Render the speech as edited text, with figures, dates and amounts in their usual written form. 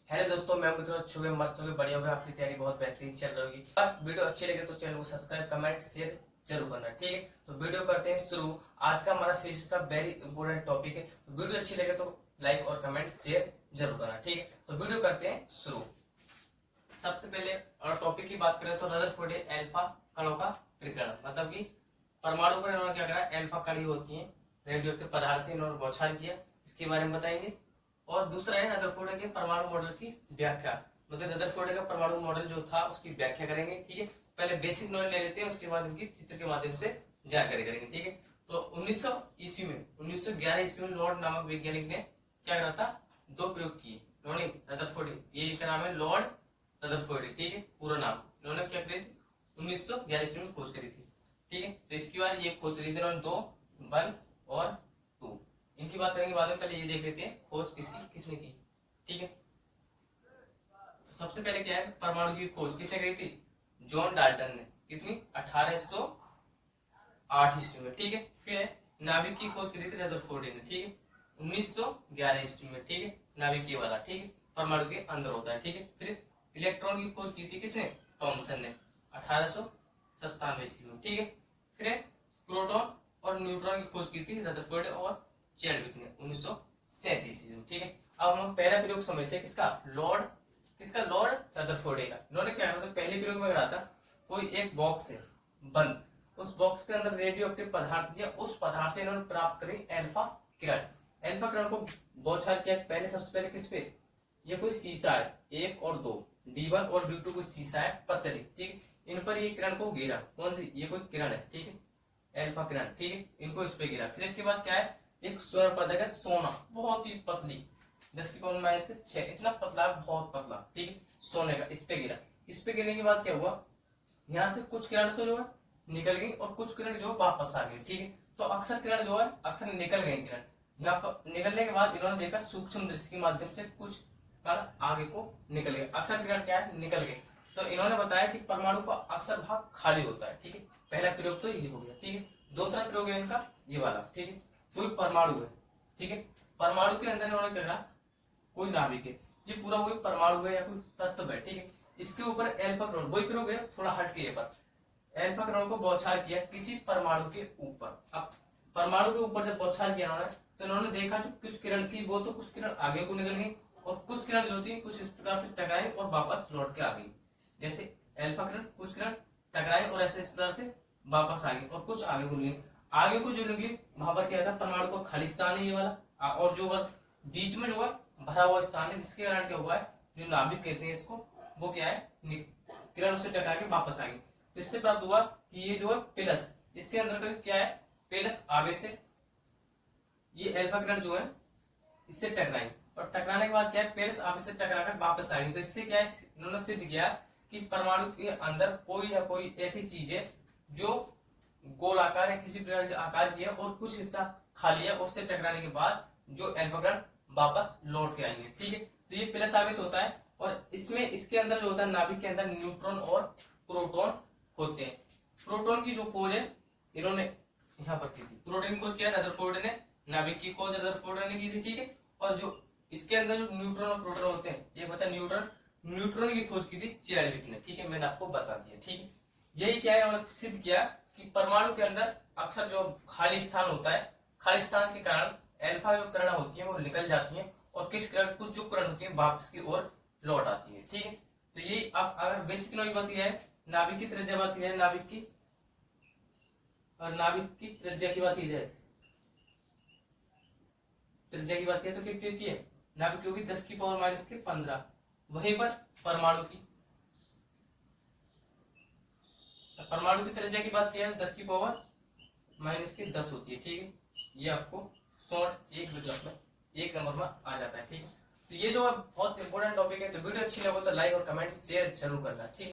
Hello दोस्तों, मैं मित्र अच्छे हुए मस्त हो गए बढ़िया हो गए। आपकी तैयारी बहुत बेहतरीन चल रही होगी। अगर वीडियो अच्छी लगे तो चैनल को सब्सक्राइब कमेंट शेयर जरूर करना, ठीक है। तो वीडियो करते हैं शुरू। आज का हमारा फिजिक्स का वेरी इंपॉर्टेंट टॉपिक है। तो वीडियो अच्छी लगे तो लाइक और कमेंट शेयर जरूर करना, ठीक है। तो वीडियो करते हैं शुरू। सबसे पहले और टॉपिक की बात करें तो रदरफोर्ड एल्फा कणों का विकिरण, मतलब कि परमाणु पर इन्होंने क्या करा, एल्फा कड़ी होती है रेडियो एक्टिव पदार्थ से इन्होंने बौछार किया, इसके बारे में बताएंगे। और दूसरा है रदरफोर्ड के परमाणु मॉडल की व्याख्या, मतलब रदरफोर्ड का परमाणु मॉडल जो था उसकी व्याख्या करेंगे, ठीक है। पहले बेसिक नॉलेज ले लेते हैं, उसके बाद इनकी चित्र के माध्यम से जानकारी करेंगे, ठीक है। तो 1900 ईस्वी में 1911 ईस्वी में लॉर्ड नामक वैज्ञानिक ने क्या करा था, दो प्रयोग किए उन्होंने। रदरफोर्ड, ये इनका नाम है लॉर्ड रदरफोर्ड, ठीक है, पूरा नाम। इन्होंने क्या करी थी, 1911 ईस्वी में खोज करी थी, ठीक है। तो इसके बाद ये खोज करी थी इन्होंने, 2 1 और 2। इनकी बात करेंगे बाद में, पहले ये देख लेते हैं खोज किसने की, ठीक है। तो सबसे पहले क्या है, परमाणु की खोज किसने करी थी, जॉन डाल्टन ने। कितनी, 1808 ईस्वी में, ठीक है। फिर है नाभिक की खोज करी थी रदरफोर्ड ने, ठीक है, 1911 ईस्वी में, ठीक है। नाभिकीय वाला, ठीक है, परमाणु के अंदर होता है, ठीक है। फिर इलेक्ट्रॉन की खोज की थी किसने, थॉमसन ने, 1897 ईस्वी में, ठीक है। फिर प्रोटॉन और न्यूट्रॉन की खोज की थी रदरफोर्ड और चैडविक ने 1937 ईस्वी में, ठीक है। अब हम पहला प्रयोग समझते हैं किसका, लॉर्ड रदरफोर्ड का। इन्होंने क्या करा था, पहले प्रयोग में करा था, कोई एक बॉक्स है बंद, उस बॉक्स के अंदर रेडियो एक्टिव पदार्थ दिया, उस पदार्थ से इन्होंने प्राप्त करी एल्फा किरण। एल्फा किरण को बौछार किया पहले, सबसे पहले किस पे, ये कोई शीशा है 1 और 2, D1 और D2 कोई शीशा है पतली, ठीक। इन पर ये किरण को गिरा, कौन सी, ये कोई किरण है, ठीक है, एल्फा किरण, ठीक है। इनको इस पे गिरा। फिर इसके बाद क्या है, एक स्वर्ण पदक है सोना, बहुत ही पतली, 10⁻⁶ इतना पतला, बहुत पतला, ठीक है, सोने का, इस पे गिरा। इस पे गिरने के बाद क्या हुआ, यहाँ से कुछ किरण तो जो है निकल गई और कुछ किरण जो है वापस आ गई, ठीक है। तो अक्सर किरण जो है अक्सर निकल गई किरण। यहाँ पर निकलने के बाद इन्होंने देखा सूक्ष्म दृष्टि के माध्यम से कुछ कण आगे को निकल गए, अक्सर किरण क्या है, निकल गए। तो इन्होंने बताया कि परमाणु का अक्सर भाग खाली होता है, ठीक है। पहला प्रयोग तो ये हो गया, ठीक है। दूसरा प्रयोग है इनका ये वाला, ठीक है। कोई परमाणु है, ठीक है, परमाणु के अंदर इन्होंने क्या करा, कोई नाभिक है, ये पूरा कोई परमाणु है या कोई तत्व है, ठीक है। इसके ऊपर एल्फा किरण, वही प्रयोग है थोड़ा हट के, पर एल्फा किरण को बौछार किया किसी परमाणु के ऊपर। अब परमाणु के ऊपर जब बौछार किया उन्होंने, तो इन्होंने देखा जो कुछ किरण थी वो तो कुछ किरण आगे को निकल गई, और कुछ किरण जो थी कुछ इस प्रकार से टकराई और वापस लौट के आ गई। जैसे एल्फा किरण, कुछ किरण टकराई और ऐसे इस प्रकार से वापस आ गई, और कुछ आगे को निकली। आगे को जो निकली वहां पर क्या था, परमाणु का खाली स्थान है ये वाला, और जो बीच में जो है भरा हुआ स्थान है, जिसके कारण क्या हुआ है, जो नाभिक कहते हैं इसको, वो क्या है, किरण से टकरा के वापस आ गई। तो इससे प्राप्त हुआ कि ये जो है प्लस, इसके अंदर का क्या है, प्लस आवेश है। ये एल्फा किरण जो है इससे टकराई, और टकराने के बाद क्या है, प्लस आवेश से टकराकर वापस आ गई। तो इससे क्या है, इन्होंने सिद्ध किया कि परमाणु के अंदर कोई या कोई ऐसी चीज है जो गोल आकार या किसी प्रकार के आकार की है, और कुछ हिस्सा खाली है, उससे टकराने के बाद जो एल्फा किरण वापस लौट के आएंगे, ठीक है। तो ये प्लस आवेश होता है, और इसमें इसके अंदर जो होता है, नाभिक के अंदर न्यूट्रॉन और प्रोटॉन होते हैं। प्रोटॉन की जो खोज है इन्होंने यहाँ पर की थी, प्रोटॉन की खोज किया रदरफोर्ड ने, नाभिक की खोज रदरफोर्ड ने की थी, ठीक है। और जो इसके अंदर जो न्यूट्रॉन और प्रोटॉन होते हैं, ये बचा न्यूट्रॉन की खोज की थी चैडविक ने, ठीक है, मैंने आपको बता दिया, ठीक है। यही क्या है, उन्होंने सिद्ध किया कि परमाणु के अंदर अक्सर जो खाली स्थान होता है, खाली स्थान के कारण एल्फा जो किरण होती है वो निकल जाती है, और कुछ जो किरण होती है वापस की ओर लौट आती है, ठीक है। तो ये अब अगर बेसिक नॉलेज बात यह है, नाभिक की त्रिज्या बात की जाए, नाभिक की त्रिज्या की बात की जाए, त्रिज्या की बात की तो कितनी होती है, नाभिक की होगी 10⁻⁻15। वहीं पर परमाणु की त्रिज्या की बात की है 10⁻⁻10 होती है, ठीक है। ये आपको शॉर्ट एक विकल्प में 1 नंबर में आ जाता है, ठीक है। तो ये जो है बहुत इंपॉर्टेंट टॉपिक है। तो वीडियो अच्छी लगे तो लाइक और कमेंट शेयर जरूर करना, ठीक है।